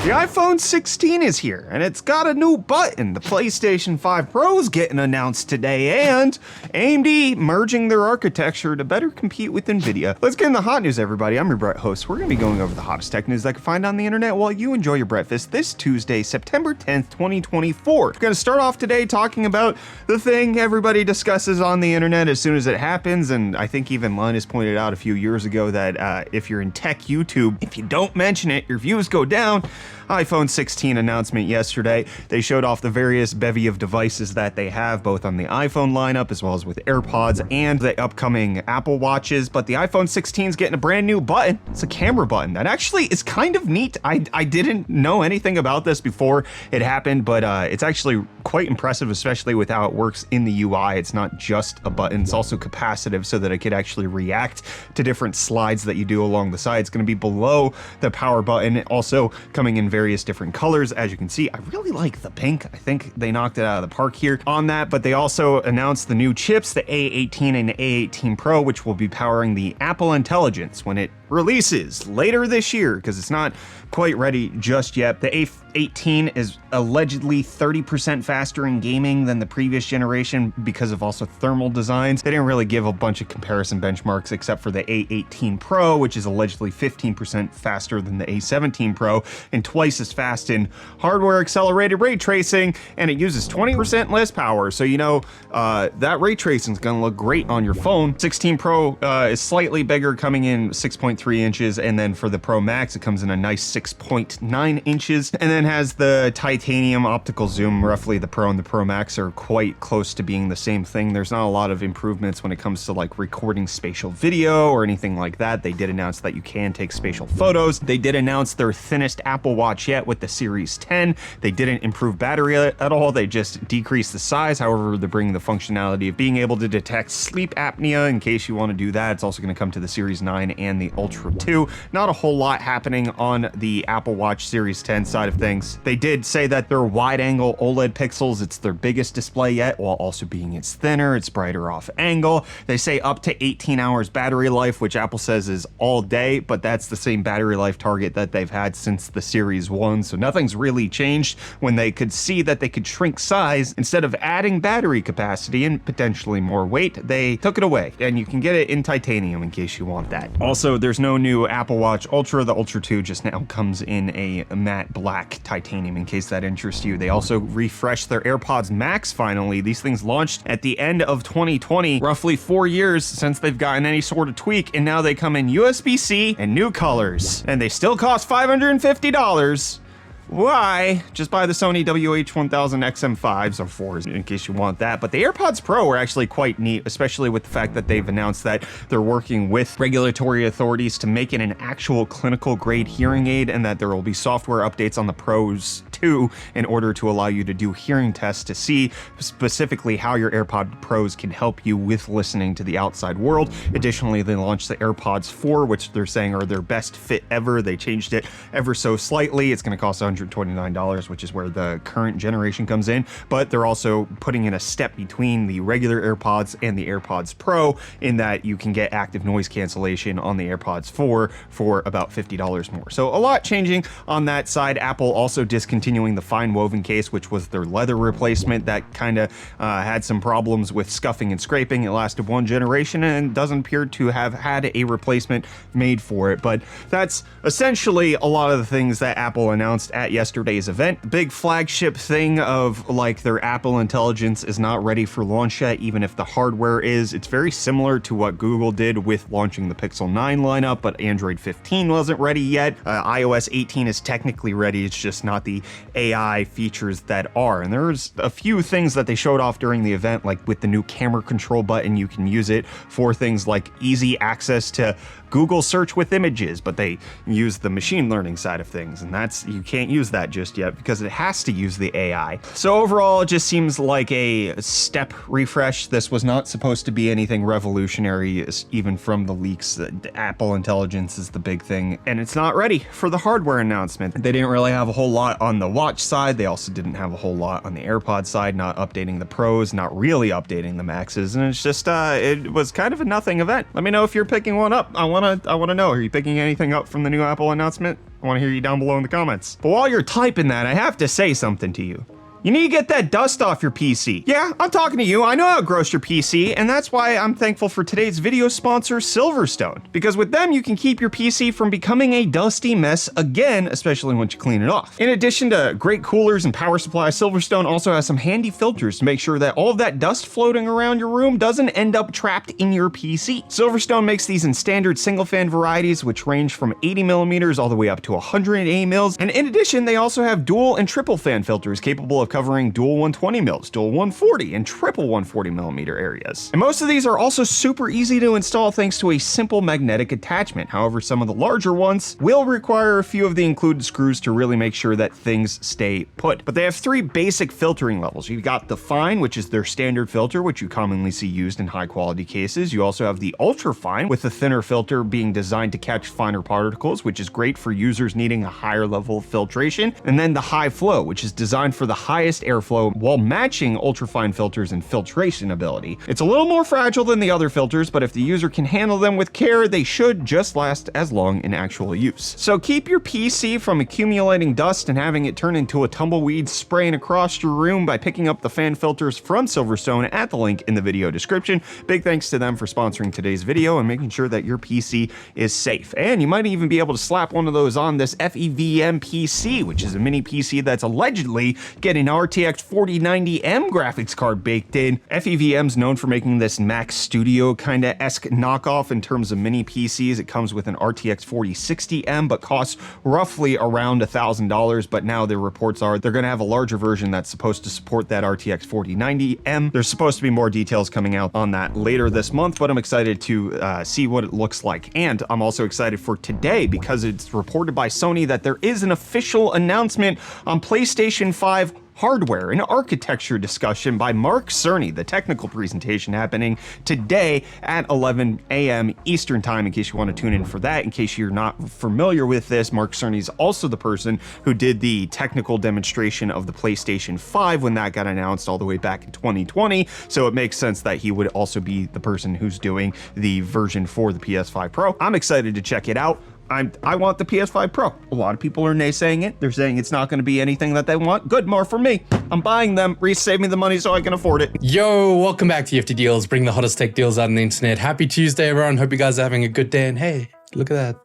The iPhone 16 is here, and it's got a new button. The PlayStation 5 Pro is getting announced today, and AMD merging their architecture to better compete with NVIDIA. Let's get in the hot news, everybody. I'm your Brett host. We're going to be going over the hottest tech news I can find on the internet while you enjoy your breakfast this Tuesday, September 10th, 2024. We're going to start off today talking about the thing everybody discusses on the internet as soon as it happens, and I think even Linus pointed out a few years ago that if you're in tech YouTube, if you don't mention it, your views go down. iPhone 16 announcement yesterday. They showed off the various bevy of devices that they have, both on the iPhone lineup as well as with AirPods and the upcoming Apple Watches. But the iPhone 16 is getting a brand new button. It's a camera button that actually is kind of neat. I didn't know anything about this before it happened, but it's actually quite impressive, especially with how it works in the UI. It's not just a button, it's also capacitive so that it could actually react to different slides that you do along the side. It's going to be below the power button, also coming in various different colors. As you can see, I really like the pink. I think they knocked it out of the park here on that, but they also announced the new chips, the A18 and A18 Pro, which will be powering the Apple Intelligence when it releases later this year, because it's not quite ready just yet. The A18 is allegedly 30% faster in gaming than the previous generation because of also thermal designs. They didn't really give a bunch of comparison benchmarks except for the A18 Pro, which is allegedly 15% faster than the A17 Pro and twice as fast in hardware accelerated ray tracing, and it uses 20% less power. So you know that ray tracing is going to look great on your phone. 16 Pro is slightly bigger, coming in 6.3 inches, and then for the Pro Max it comes in a nice 6.9 inches, and then has the titanium optical zoom. Roughly the Pro and the Pro Max are quite close to being the same thing. There's not a lot of improvements when it comes to like recording spatial video or anything like that. They did announce that you can take spatial photos. They did announce their thinnest Apple Watch yet with the Series 10. They didn't improve battery at all. They just decreased the size. However, they're bringing the functionality of being able to detect sleep apnea in case you want to do that. It's also going to come to the Series 9 and the Ultra 2. Not a whole lot happening on the Apple Watch Series 10 side of things. They did say that they're wide-angle OLED pixels. It's their biggest display yet, while also being it's thinner, it's brighter off angle. They say up to 18 hours battery life, which Apple says is all day, but that's the same battery life target that they've had since the Series 1, so nothing's really changed. When they could see that they could shrink size, instead of adding battery capacity and potentially more weight, they took it away, and you can get it in titanium in case you want that. Also, there's no new Apple Watch Ultra. The Ultra 2 just now comes in a matte black titanium in case that interests you. They also refreshed their AirPods Max finally. These things launched at the end of 2020, roughly 4 years since they've gotten any sort of tweak, and now they come in USB-C and new colors, and they still cost $550. Why? Just buy the Sony WH-1000 XM5s or 4s in case you want that. But the AirPods Pro are actually quite neat, especially with the fact that they've announced that they're working with regulatory authorities to make it an actual clinical grade hearing aid, and that there will be software updates on the Pros too in order to allow you to do hearing tests to see specifically how your AirPod Pros can help you with listening to the outside world. Additionally, they launched the AirPods 4, which they're saying are their best fit ever. They changed it ever so slightly. It's going to cost $129, which is where the current generation comes in, but they're also putting in a step between the regular AirPods and the AirPods Pro in that you can get active noise cancellation on the AirPods 4 for about $50 more. So a lot changing on that side. Apple also discontinuing the fine woven case, which was their leather replacement that kind of had some problems with scuffing and scraping. It lasted one generation and doesn't appear to have had a replacement made for it, but that's essentially a lot of the things that Apple announced at yesterday's event. Big flagship thing of like their Apple Intelligence is not ready for launch yet, even if the hardware is. It's very similar to what Google did with launching the Pixel 9 lineup, but Android 15 wasn't ready yet. iOS 18 is technically ready, it's just not the AI features that are. And there's a few things that they showed off during the event, like with the new camera control button, you can use it for things like easy access to Google search with images, but they use the machine learning side of things, and that's, you can't use that just yet because it has to use the AI. So overall, it just seems like a step refresh. This was not supposed to be anything revolutionary, even from the leaks. Apple Intelligence is the big thing, and it's not ready for the hardware announcement. They didn't really have a whole lot on the watch side. They also didn't have a whole lot on the AirPod side, not updating the Pros, not really updating the Maxes, and it's just, it was kind of a nothing event. Let me know if you're picking one up. I wanna know, are you picking anything up from the new Apple announcement? I want to hear you down below in the comments. But while you're typing that, I have to say something to you. You need to get that dust off your PC. Yeah, I'm talking to you. I know how to gross your PC, and that's why I'm thankful for today's video sponsor, Silverstone. Because with them, you can keep your PC from becoming a dusty mess again, especially once you clean it off. In addition to great coolers and power supply, Silverstone also has some handy filters to make sure that all of that dust floating around your room doesn't end up trapped in your PC. Silverstone makes these in standard single fan varieties, which range from 80 millimeters all the way up to 180 mils. And in addition, they also have dual and triple fan filters capable of covering dual 120 mils, dual 140, and triple 140 millimeter areas. And most of these are also super easy to install thanks to a simple magnetic attachment. However, some of the larger ones will require a few of the included screws to really make sure that things stay put. But they have three basic filtering levels. You've got the fine, which is their standard filter, which you commonly see used in high quality cases. You also have the ultra fine, with the thinner filter being designed to catch finer particles, which is great for users needing a higher level of filtration. And then the high flow, which is designed for the highest airflow while matching ultrafine filters and filtration ability. It's a little more fragile than the other filters, but if the user can handle them with care, they should just last as long in actual use. So keep your PC from accumulating dust and having it turn into a tumbleweed spraying across your room by picking up the fan filters from Silverstone at the link in the video description. Big thanks to them for sponsoring today's video and making sure that your PC is safe. And you might even be able to slap one of those on this FEVM PC, which is a mini PC that's allegedly getting RTX 4090M graphics card baked in. FEVM's known for making this Mac Studio kinda esque knockoff in terms of mini PCs. It comes with an RTX 4060M, but costs roughly around $1,000. But now the reports are they're gonna have a larger version that's supposed to support that RTX 4090M. There's supposed to be more details coming out on that later this month, but I'm excited to see what it looks like. And I'm also excited for today because it's reported by Sony that there is an official announcement on PlayStation 5 hardware, an architecture discussion by Mark Cerny, the technical presentation happening today at 11 a.m. Eastern time, in case you want to tune in for that. In case you're not familiar with this, Mark Cerny is also the person who did the technical demonstration of the PlayStation 5 when that got announced all the way back in 2020, so it makes sense that he would also be the person who's doing the version for the PS5 Pro. I'm excited to check it out. I want the PS5 Pro. A lot of people are naysaying it. They're saying it's not going to be anything that they want. Good, more for me. I'm buying them. Reece, save me the money so I can afford it. Yo, welcome back to UFD Deals. Bring the hottest tech deals out on the internet. Happy Tuesday, everyone. Hope you guys are having a good day. And hey, look at that.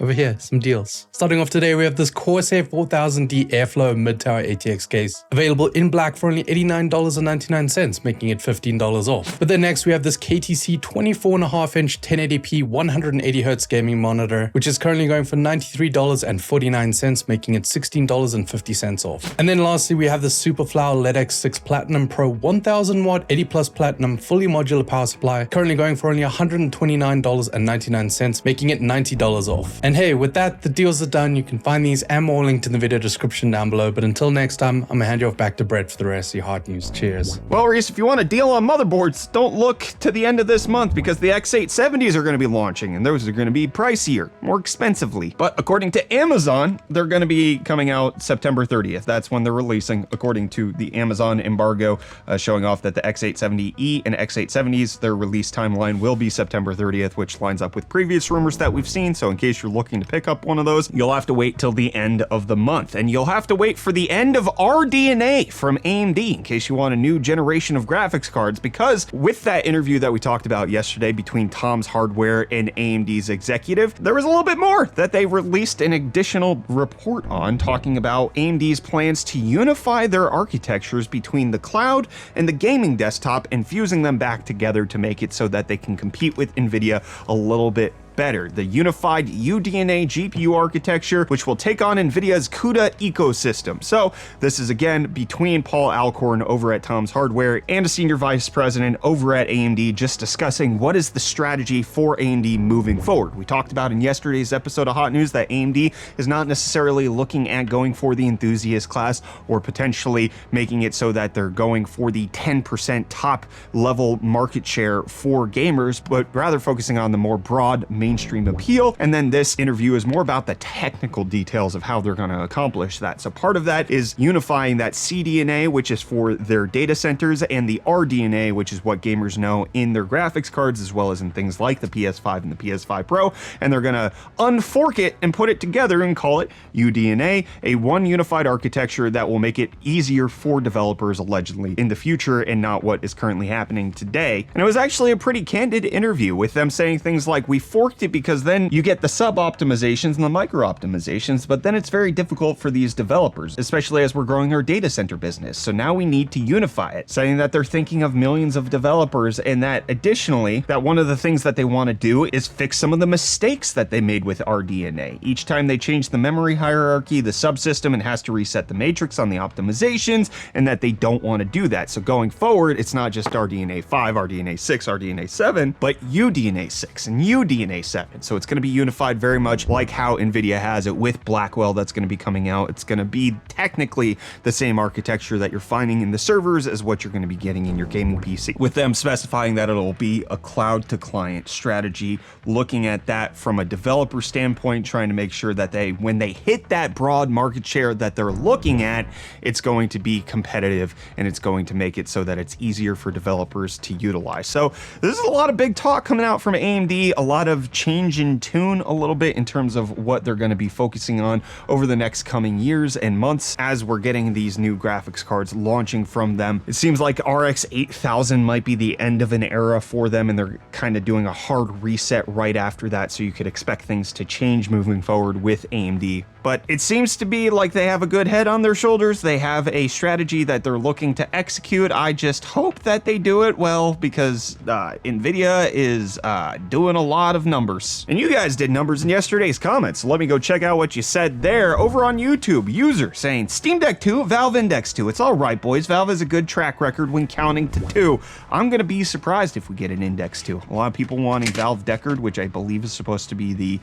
Over here, some deals. Starting off today, we have this Corsair 4000D Airflow mid-tower ATX case. Available in black for only $89.99, making it $15 off. But then next, we have this KTC 24.5-inch 1080p 180Hz gaming monitor, which is currently going for $93.49, making it $16.50 off. And then lastly, we have the Superflower LED X6 Platinum Pro 1000 watt 80 plus platinum fully modular power supply, currently going for only $129.99, making it $90 off. And hey, with that, the deals are done. You can find these and more linked in the video description down below. But until next time, I'm gonna hand you off back to Brett for the rest of your hot news. Cheers. Well, Reece, if you want a deal on motherboards, don't look to the end of this month because the X870s are going to be launching and those are going to be pricier, more expensively. But according to Amazon, they're going to be coming out September 30th. That's when they're releasing, according to the Amazon embargo, showing off that the X870E and X870s, their release timeline will be September 30th, which lines up with previous rumors that we've seen. So in case you're looking to pick up one of those, you'll have to wait till the end of the month, and you'll have to wait for the end of RDNA from AMD in case you want a new generation of graphics cards, because with that interview that we talked about yesterday between Tom's Hardware and AMD's executive, there was a little bit more that they released an additional report on, talking about AMD's plans to unify their architectures between the cloud and the gaming desktop and fusing them back together to make it so that they can compete with NVIDIA a little bit better. The unified UDNA GPU architecture, which will take on NVIDIA's CUDA ecosystem. So this is again between Paul Alcorn over at Tom's Hardware and a senior vice president over at AMD, just discussing what is the strategy for AMD moving forward. We talked about in yesterday's episode of Hot News that AMD is not necessarily looking at going for the enthusiast class or potentially making it so that they're going for the 10% top level market share for gamers, but rather focusing on the more broad mainstream appeal. And then this interview is more about the technical details of how they're going to accomplish that. So part of that is unifying that CDNA, which is for their data centers, and the RDNA, which is what gamers know in their graphics cards, as well as in things like the PS5 and the PS5 Pro. And they're going to unfork it and put it together and call it UDNA, a one unified architecture that will make it easier for developers allegedly in the future and not what is currently happening today. And it was actually a pretty candid interview with them saying things like, we forked it because then you get the sub optimizations and the micro optimizations, but then it's very difficult for these developers, especially as we're growing our data center business. So now we need to unify it, saying that they're thinking of millions of developers, and that additionally, that one of the things that they want to do is fix some of the mistakes that they made with RDNA. Each time they change the memory hierarchy, the subsystem, and has to reset the matrix on the optimizations, and that they don't want to do that. So going forward, it's not just RDNA 5, RDNA 6, RDNA 7, but UDNA 6 and UDNA 7. So it's going to be unified very much like how NVIDIA has it with Blackwell that's going to be coming out. It's going to be technically the same architecture that you're finding in the servers as what you're going to be getting in your gaming PC, with them specifying that it'll be a cloud to client strategy, looking at that from a developer standpoint, trying to make sure that when they hit that broad market share that they're looking at, it's going to be competitive and it's going to make it so that it's easier for developers to utilize. So this is a lot of big talk coming out from AMD, a lot of change in tune a little bit in terms of what they're going to be focusing on over the next coming years and months as we're getting these new graphics cards launching from them. It seems like RX 8000 might be the end of an era for them, and they're kind of doing a hard reset right after that, so you could expect things to change moving forward with AMD. But it seems to be like they have a good head on their shoulders. They have a strategy that they're looking to execute. I just hope that they do it well, because NVIDIA is doing a lot of numbers. And you guys did numbers in yesterday's comments, so let me go check out what you said there. Over on YouTube, user saying, Steam Deck 2, Valve Index 2. It's all right, boys. Valve has a good track record when counting to 2. I'm going to be surprised if we get an Index 2. A lot of people wanting Valve Deckard, which I believe is supposed to be the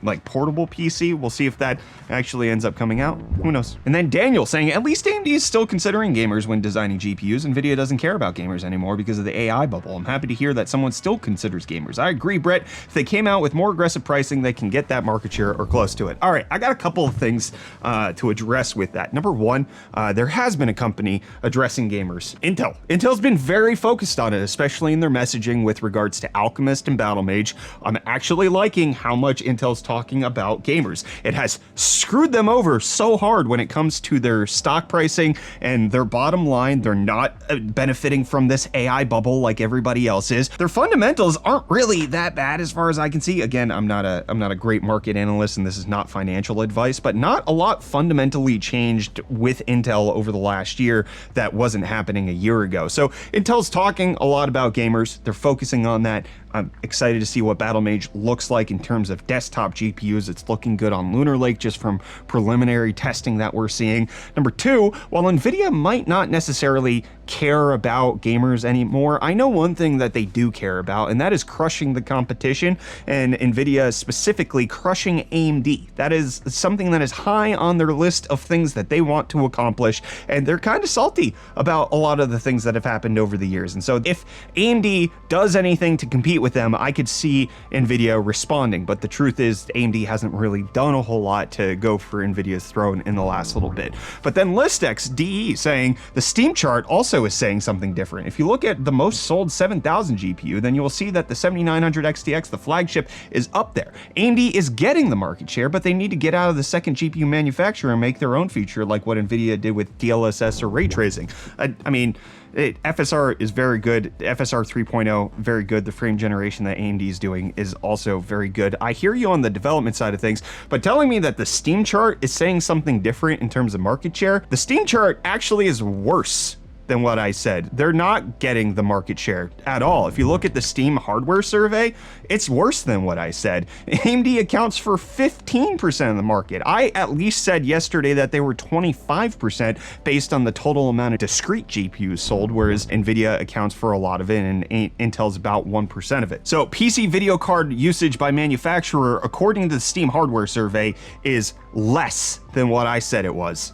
like portable PC. We'll see if that actually ends up coming out. Who knows? And then Daniel saying, at least AMD is still considering gamers when designing GPUs. NVIDIA doesn't care about gamers anymore because of the AI bubble. I'm happy to hear that someone still considers gamers. I agree, Brett. If they came out with more aggressive pricing, they can get that market share or close to it. All right, I got a couple of things to address with that. Number one, there has been a company addressing gamers, Intel. Intel's been very focused on it, especially in their messaging with regards to Alchemist and Battlemage. I'm actually liking how much Intel's talking about gamers. It has screwed them over so hard when it comes to their stock pricing and their bottom line. They're not benefiting from this AI bubble like everybody else is. Their fundamentals aren't really that bad as far as I can see. Again, I'm not a great market analyst, and this is not financial advice, but not a lot fundamentally changed with Intel over the last year that wasn't happening a year ago. So Intel's talking a lot about gamers. They're focusing on that. I'm excited to see what Battlemage looks like in terms of desktop GPUs. It's looking good on Lunar Lake just from preliminary testing that we're seeing. Number two, while NVIDIA might not necessarily care about gamers anymore, I know one thing that they do care about, and that is crushing the competition, and NVIDIA specifically crushing AMD. That is something that is high on their list of things that they want to accomplish, and they're kind of salty about a lot of the things that have happened over the years. And so if AMD does anything to compete with them, I could see NVIDIA responding, but the truth is AMD hasn't really done a whole lot to go for NVIDIA's throne in the last little bit. But then ListX DE saying the Steam chart also is saying something different. If you look at the most sold 7000 GPU, then you will see that the 7900 XTX, the flagship, is up there. AMD is getting the market share, but they need to get out of the second GPU manufacturer and make their own feature like what NVIDIA did with DLSS or ray tracing. I mean, FSR is very good. FSR 3.0, very good. The frame generation that AMD is doing is also very good. I hear you on the development side of things, but telling me that the Steam chart is saying something different in terms of market share, the Steam chart actually is worse than what I said. They're not getting the market share at all. If you look at the Steam hardware survey, it's worse than what I said. AMD accounts for 15% of the market. I at least said yesterday that they were 25% based on the total amount of discrete GPUs sold, whereas NVIDIA accounts for a lot of it and Intel's about 1% of it. So PC video card usage by manufacturer, according to the Steam hardware survey, is less than what I said it was.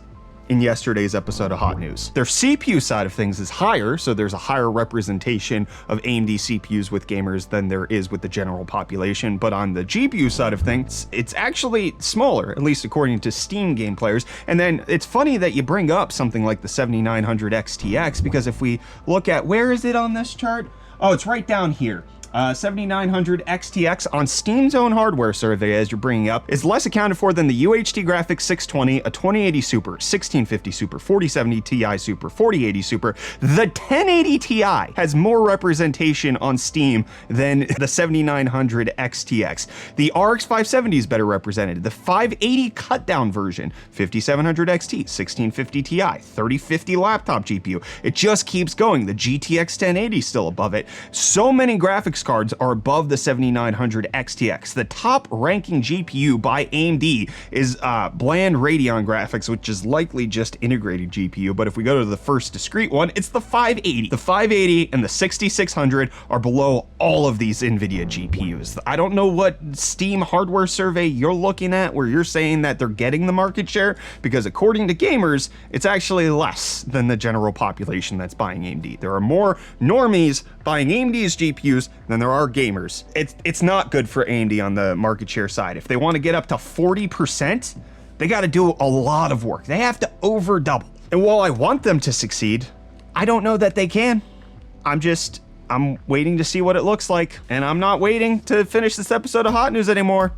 in yesterday's episode of Hot News. Their CPU side of things is higher, so there's a higher representation of AMD CPUs with gamers than there is with the general population, but on the GPU side of things, it's actually smaller, at least according to Steam game players. And then it's funny that you bring up something like the 7900 XTX, because if we look at, where is it on this chart? Oh, it's right down here. 7900 XTX on Steam's own hardware survey, as you're bringing up, is less accounted for than the UHD Graphics 620, a 2080 Super, 1650 Super, 4070 Ti Super, 4080 Super. The 1080 Ti has more representation on Steam than the 7900 XTX. The RX 570 is better represented. The 580 cut-down version, 5700 XT, 1650 Ti, 3050 laptop GPU. It just keeps going. The GTX 1080 still above it. So many graphics cards are above the 7900 XTX. The top ranking GPU by AMD is bland Radeon graphics, which is likely just integrated GPU. But if we go to the first discrete one, it's the 580. The 580 and the 6600 are below all of these NVIDIA GPUs. I don't know what Steam hardware survey you're looking at where you're saying that they're getting the market share, because according to gamers, it's actually less than the general population that's buying AMD. There are more normies buying AMD's GPUs than there are gamers. It's not good for AMD on the market share side. If they want to get up to 40%, they got to do a lot of work. They have to over double. And while I want them to succeed, I don't know that they can. I'm waiting to see what it looks like, and I'm not waiting to finish this episode of Hot News anymore.